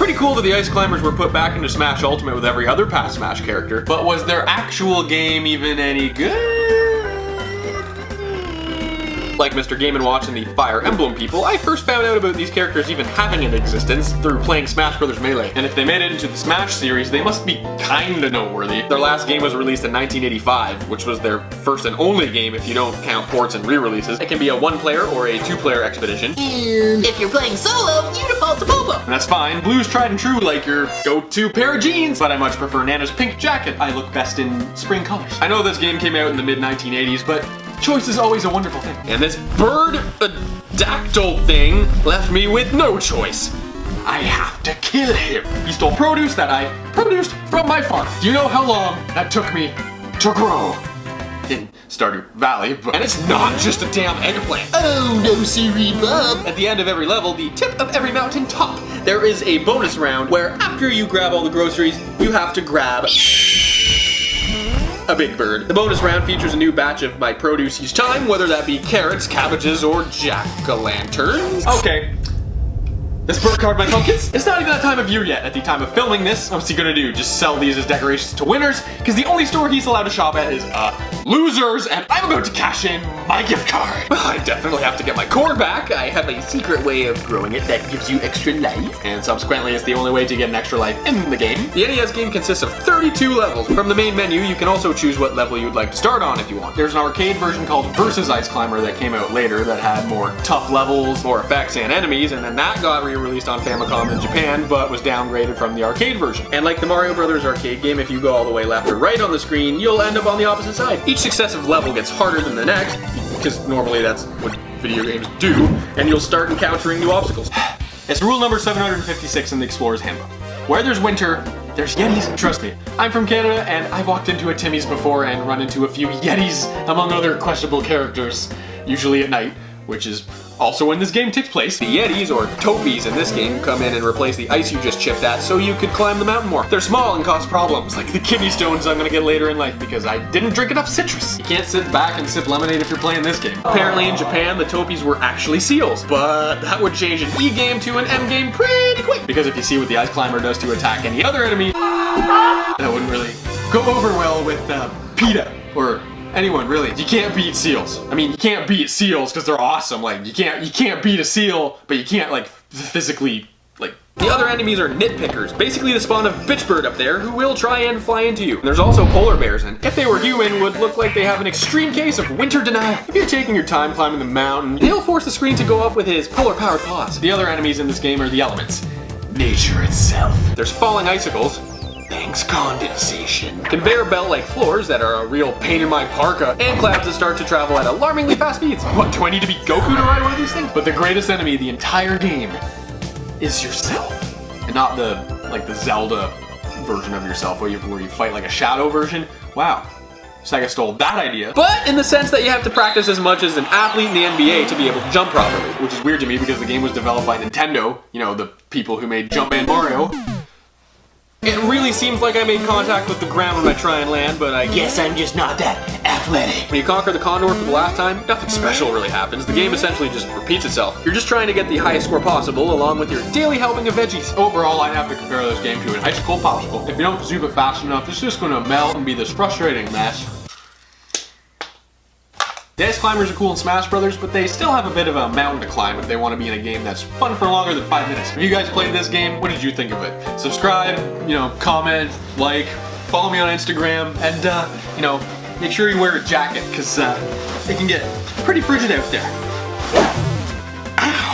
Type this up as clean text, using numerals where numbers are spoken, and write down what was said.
pretty cool that the Ice Climbers were put back into Smash Ultimate with every other past Smash character, but was their actual game even any good? Like Mr. Game & Watch and the Fire Emblem people, I first found out about these characters even having an existence through playing Smash Bros. Melee. And if they made it into the Smash series, they must be kinda noteworthy. Their last game was released in 1985, which was their first and only game if you don't count ports and re-releases. It can be a one-player or a two-player expedition. And if you're playing solo, you default to Popo. And that's fine. Blue's tried and true like your go-to pair of jeans, but I much prefer Nana's pink jacket. I look best in spring colors. I know this game came out in the mid-1980s, but choice is always a wonderful thing. And this bird-dactyl thing left me with no choice. I have to kill him. He stole produce that I produced from my farm. Do you know how long that took me to grow in Stardew Valley? And it's not just a damn eggplant. Oh, no siree, Bob. At the end of every level, the tip of every mountain top, there is a bonus round where after you grab all the groceries, you have to grab a big bird. The bonus round features a new batch of my produce each time, whether that be carrots, cabbages, or jack-o'-lanterns. Okay. This bird card my pumpkins? It's not even that time of year yet. At the time of filming this, what's he gonna do? Just sell these as decorations to winners? Because the only store he's allowed to shop at is, losers, and I'm about to cash in my gift card. I definitely have to get my core back. I have a secret way of growing it that gives you extra life. And subsequently, it's the only way to get an extra life in the game. The NES game consists of 32 levels. From the main menu, you can also choose what level you'd like to start on if you want. There's an arcade version called Versus Ice Climber that came out later that had more tough levels, more effects, and enemies, and then that got re-released on Famicom in Japan, but was downgraded from the arcade version. And like the Mario Brothers arcade game, if you go all the way left or right on the screen, you'll end up on the opposite side. Each successive level gets harder than the next, because normally that's what video games do, and you'll start encountering new obstacles. It's rule number 756 in the Explorer's Handbook. Where there's winter, there's Yetis. Trust me, I'm from Canada, and I've walked into a Timmy's before and run into a few Yetis, among other questionable characters, usually at night, which is also when this game takes place. The Yetis, or Topies in this game, come in and replace the ice you just chipped at so you could climb the mountain more. They're small and cause problems, like the kidney stones I'm gonna get later in life because I didn't drink enough citrus. You can't sit back and sip lemonade if you're playing this game. Apparently in Japan, the Topies were actually seals, but that would change an E game to an M game pretty quick. Because if you see what the Ice Climber does to attack any other enemy, that wouldn't really go over well with PETA, or anyone, really. You can't beat seals. I mean, you can't beat seals because they're awesome. Like, you can't beat a seal, but you can't, like, physically, like... The other enemies are nitpickers, basically the spawn of Bitchbird up there, who will try and fly into you. And there's also polar bears, and if they were human, would look like they have an extreme case of winter denial. If you're taking your time climbing the mountain, he'll force the screen to go up with his polar-powered paws. The other enemies in this game are the elements. Nature itself. There's falling icicles. Thanks, condensation. Conveyor belt-like floors that are a real pain in my parka, and clouds that start to travel at alarmingly fast speeds. What, do I need to be Goku to ride one of these things? But the greatest enemy of the entire game is yourself. And not the, like, the Zelda version of yourself where you fight like a shadow version. Wow. Sega stole that idea. But in the sense that you have to practice as much as an athlete in the NBA to be able to jump properly. Which is weird to me because the game was developed by Nintendo, you know, the people who made Jumpman Mario. It really seems like I made contact with the ground when I try and land, but I guess I'm just not that athletic. When you conquer the Condor for the last time, nothing special really happens. The game essentially just repeats itself. You're just trying to get the highest score possible, along with your daily helping of veggies. Overall, I'd have to compare this game to an ice cold popsicle. If you don't zoom it fast enough, it's just gonna melt and be this frustrating mess. The Ice Climbers are cool in Smash Brothers, but they still have a bit of a mountain to climb if they want to be in a game that's fun for longer than 5 minutes. If you guys played this game, what did you think of it? Subscribe, comment, like, follow me on Instagram, and, make sure you wear a jacket, because it can get pretty frigid out there.